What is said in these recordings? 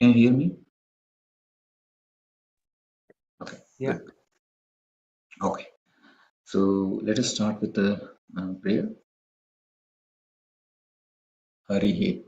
Can you hear me? Okay, Yeah. good. Okay, so let us start with the prayer. Harihi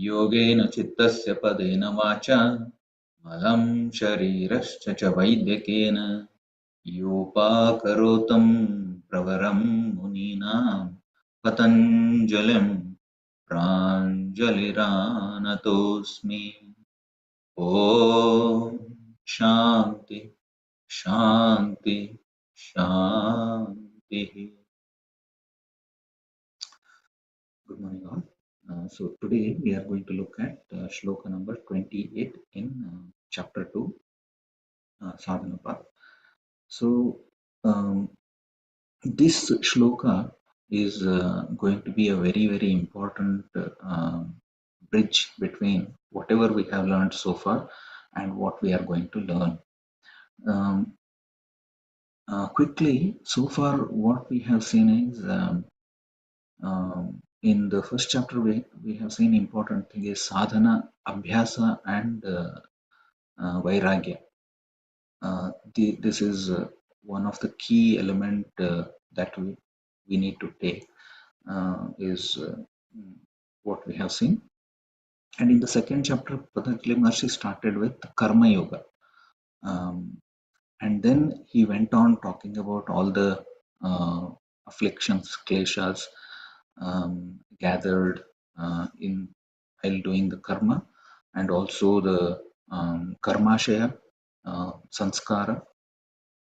योगेन चित्तस्य पदेन वाचा मलं शरीरश्च च वैद्यकेन योपाकरोतं प्रवरं मुनीनां पतञ्जलिं प्राञ्जलिरानतोऽस्मि। ॐ शान्ति शान्ति शान्तिः। Good morning all. So today we are going to look at shloka number 28 in chapter 2, Sadhana Path. So this shloka is going to be a very important bridge between whatever we have learned so far and what we are going to learn. Quickly, so far what we have seen is in the first chapter we have seen important thing is sadhana, abhyasa and vairagya. This is one of the key element that we need to take is what we have seen. And in the second chapter, Patanjali Maharshi started with Karma Yoga. And then he went on talking about all the afflictions, kleshas gathered in while doing the karma, and also the karmashaya, sanskara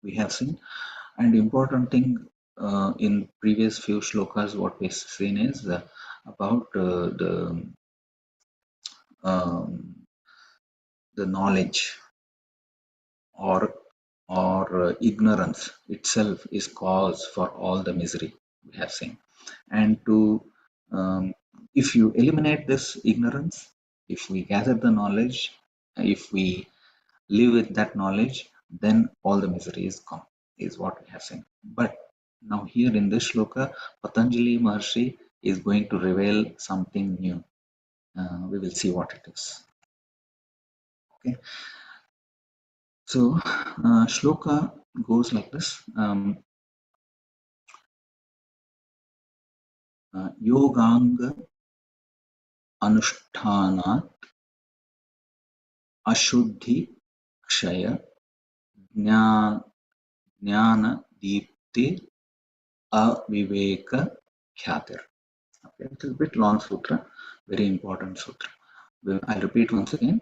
we have seen. And important thing in previous few shlokas, what we've seen is about the knowledge or ignorance itself is cause for all the misery we have seen. And to if you eliminate this ignorance, if we gather the knowledge, if we live with that knowledge, then all the misery is gone, is what we have seen. But now here in this shloka, Patanjali Maharshi is going to reveal something new. We will see what it is. Okay. So shloka goes like this. Yoganga Anushthanat Ashuddhi Kshaya Jnana Deepti Aviveka Khatir. Okay, it is a bit long sutra, very important sutra. I'll repeat once again.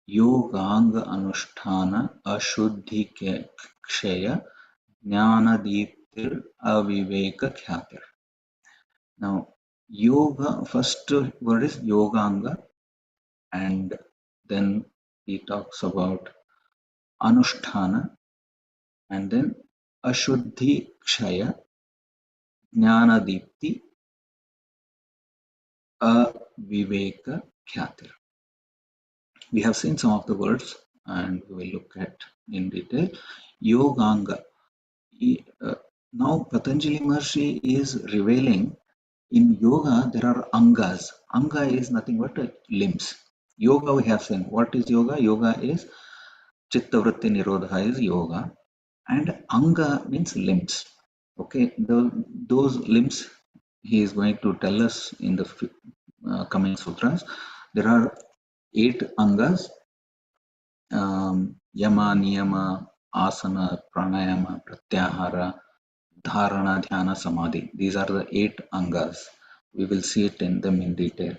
Yoganga Anusthana Ashuddhi Kshaya Jnana Deeptir Aviveka Khatir. Now, yoga, first word is Yoganga, and then he talks about Anusthana, and then Ashuddhi Kshaya Jnana Deepti Aviveka Khatir. We have seen some of the words and we will look at in detail. Yoganga. Now Patanjali Maharshi is revealing in yoga there are angas. Anga is nothing but limbs. Yoga we have seen. What is yoga? Yoga is Chitta Vritti Nirodha is yoga, and anga means limbs. Okay, those limbs he is going to tell us in the coming sutras. There are 8 angas: yama, niyama, asana, pranayama, pratyahara, dharana, dhyana, samadhi. These are the 8 angas. We will see it in them in detail.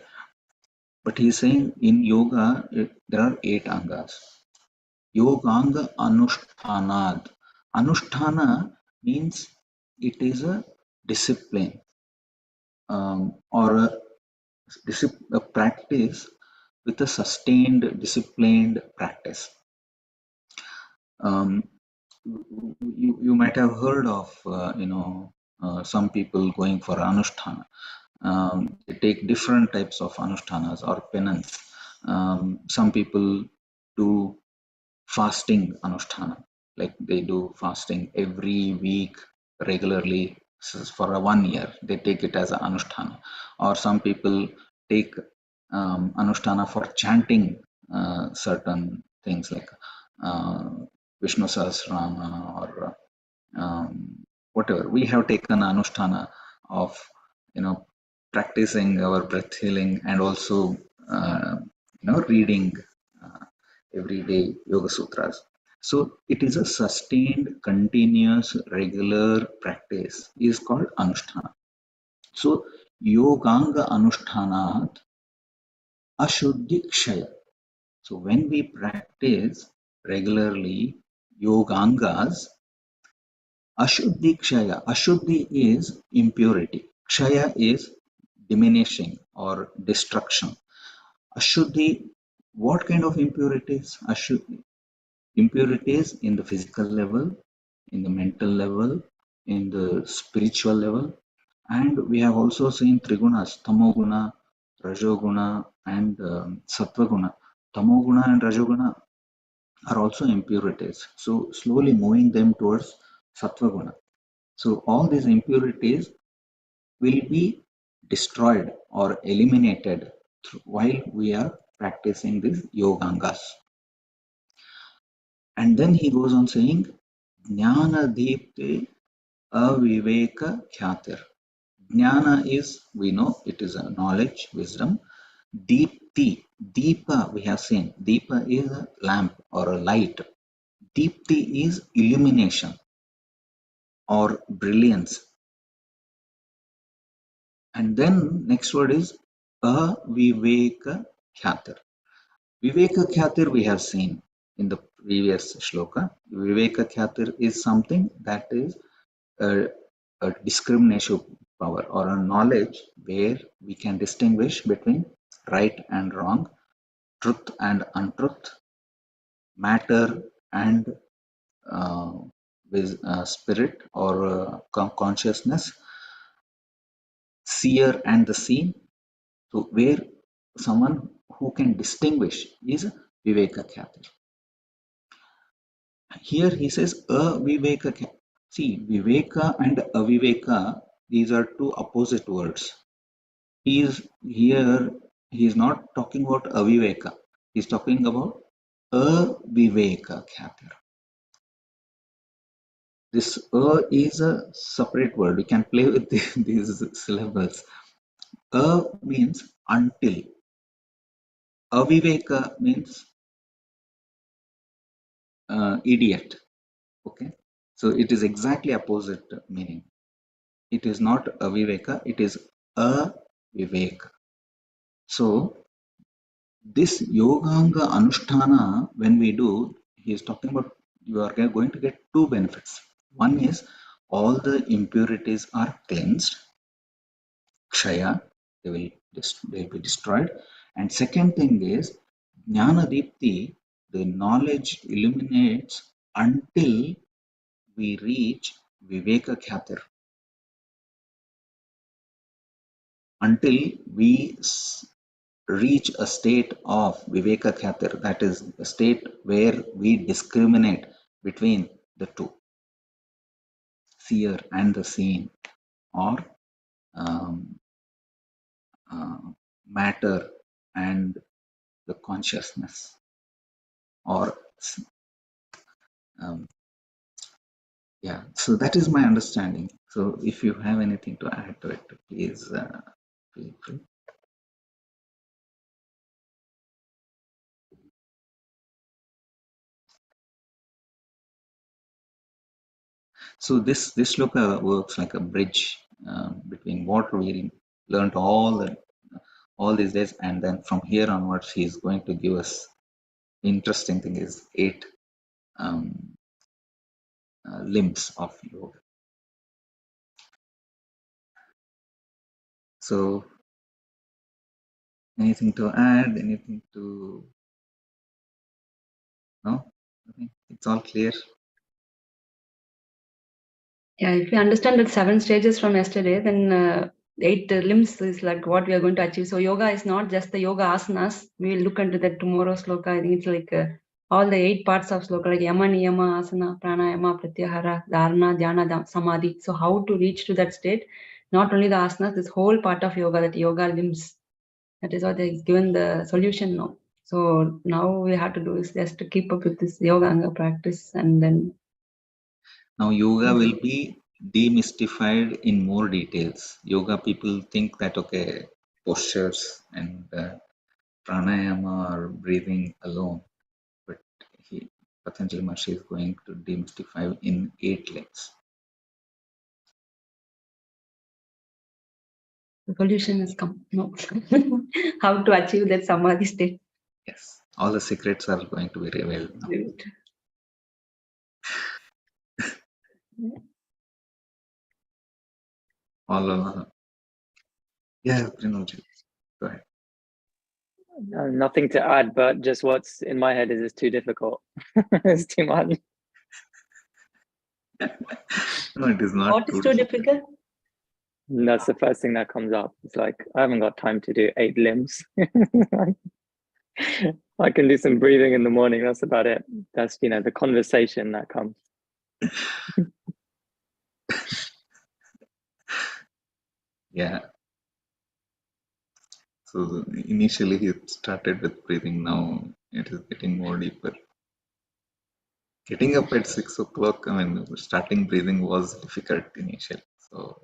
But he is saying in yoga there are 8 angas. Yoganga Anushtanad. Anushtana means it is a discipline. or a practice with a sustained, disciplined practice. Um, you might have heard of some people going for anusthana. They take different types of anushtanas or penance. Some people do fasting anusthana, like they do fasting every week regularly for a 1 year. They take it as an anusthana. Or some people take anusthana for chanting certain things like uh, Vishnu Sahasrama or whatever. We have taken anusthana of practicing our breath healing and also reading everyday yoga sutras. So it is a sustained, continuous, regular practice is called anusthana. So yoganga anushthanat ashuddhi kshaya. So when we practice regularly yogangas, ashuddhi kshaya. Ashuddhi is impurity. Kshaya is diminishing or destruction. Ashuddhi, what kind of impurities? Ashuddhi, impurities in the physical level, in the mental level, in the spiritual level, and we have also seen trigunas, tamoguna, rajoguna, and sattvaguna. Tamoguna and rajoguna are also impurities. So slowly moving them towards sattvaguna. So all these impurities will be destroyed or eliminated while we are practicing these yogangas. And then he goes on saying, Jnana Deepte Aviveka Khatir. Jnana is, we know, it is a knowledge, wisdom. Deepti, Deepa, we have seen. Deepa is a lamp or a light. Deepti is illumination or brilliance. And then next word is Aviveka Khatir. Viveka Khatir we have seen in the previous shloka. Viveka Khatir is something that is a discrimination power or a knowledge where we can distinguish between right and wrong, truth and untruth, matter and uh, with spirit or consciousness, seer and the seen. So where someone who can distinguish is Viveka Khatir. Here he says aviveka. See, Viveka and aviveka, these are two opposite words. He is here, he is not talking about aviveka. He is talking about aviveka khatir. This is a separate word. We can play with these syllables. Means until. Aviveka means idiot. Okay. So it is exactly opposite meaning. It is not aviveka, it is aviveka. So this yoganga anushtana, when we do, he is talking about you are going to get two benefits. One is all the impurities are cleansed, kshaya, they will be destroyed. And second thing is jnana dipti, the knowledge illuminates until we reach viveka khatir, until we reach a state of viveka khatir, that is a state where we discriminate between the two, seer and the seen, or um, uh, matter and the consciousness, or um, yeah. So that is my understanding. So if you have anything to add to it, please feel free. So this shloka works like a bridge between what we learned all these days, and then from here onwards, he is going to give us. Interesting thing is 8 um, limbs of yoga. So, anything to add? Anything to? No, I think it's all clear. Yeah, if you understand that 7 stages from yesterday, then 8 limbs is like what we are going to achieve. So yoga is not just the yoga asanas. We will look into that tomorrow sloka. I think it's like all the 8 parts of sloka, like yama, niyama, asana, pranayama, pratyahara, dharana, dhyana, samadhi. So how to reach to that state? Not only the asanas, this whole part of yoga, that yoga limbs. That is what they given the solution now. So now we have to do is just to keep up with this yoga anga practice, and then now yoga will be demystified in more details. Yoga people think that okay, postures and pranayama or breathing alone, but Patanjali Maharshi is going to demystify in 8 legs. the solution has come. No. How to achieve that samadhi state? Yes, all the secrets are going to be revealed now. All yeah, Prinoji, go ahead. Nothing to add, but just what's in my head is it's too difficult. It's too much. No, it is not. What is too difficult? That's the first thing that comes up. It's like, I haven't got time to do 8 limbs. I can do some breathing in the morning. That's about it. That's, the conversation that comes. Yeah. So initially he started with breathing. Now it is getting more deeper. Getting up at 6 o'clock, starting breathing was difficult initially. So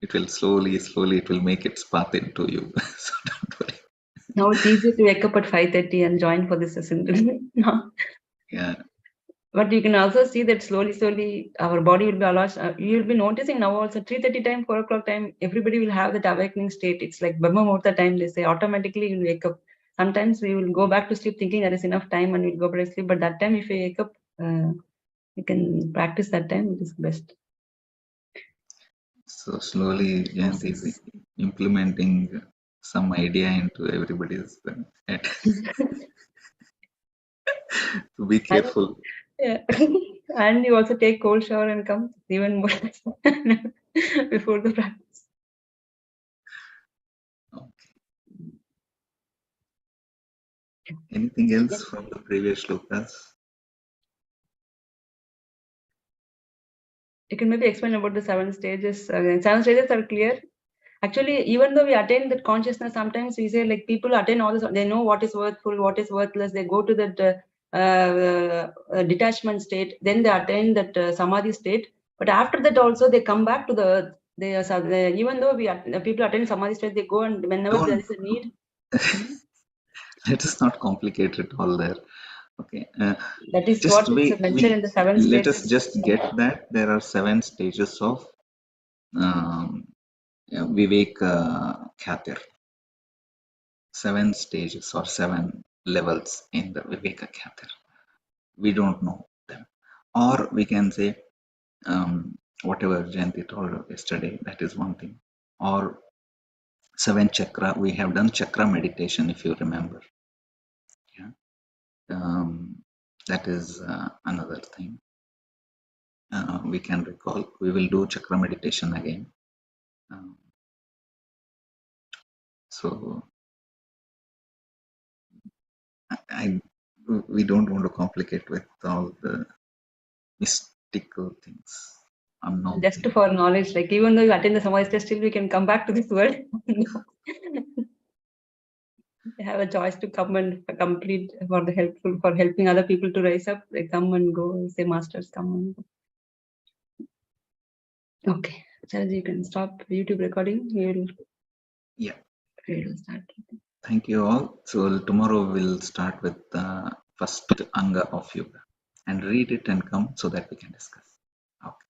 it will slowly, it will make its path into you. So don't worry. Now it's easier to wake up at 5:30 and join for this session. No. Yeah. But you can also see that slowly, our body will be allowed. You will be noticing now also 3:30 time, 4 o'clock time, everybody will have that awakening state. It's like Brahma Muhurta time, they say, automatically you will wake up. Sometimes we will go back to sleep thinking there is enough time and we'll go back to sleep. But that time, if we wake up, you can practice that time, it is best. So slowly, Jayanti is implementing some idea into everybody's head. So be careful. Yeah. And you also take cold shower and come even more before the practice. Okay. Anything else from the previous shlokas? You can maybe explain about the 7 stages. 7 stages are clear. Actually, even though we attain that consciousness, sometimes we say like people attain all this, they know what is worthful, what is worthless. They go to that detachment state, then they attain that samadhi state. But after that also they come back to the earth. Even though people attain samadhi state, they go and whenever there is a need. Let us not complicate it all there. Okay. That is what it's mentioned in the 7 stages. Let us just get that there are 7 stages of Viveka Khatir. 7 stages or 7 levels in the Viveka Khatir. We don't know them. Or we can say whatever Jayanti told yesterday, that is one thing. Or 7 chakra, we have done chakra meditation, if you remember. Yeah. That is another thing. We can recall. We will do chakra meditation again. So we don't want to complicate with all the mystical things. Just for knowledge, like even though you attend the samadhi state, still we can come back to this world. They have a choice to come and complete for helping other people to rise up. They come and go. Say masters come and go. Okay, Saraj, you can stop YouTube recording. We will start. Thank you all. So tomorrow we'll start with the first anga of yoga and read it and come so that we can discuss. Okay.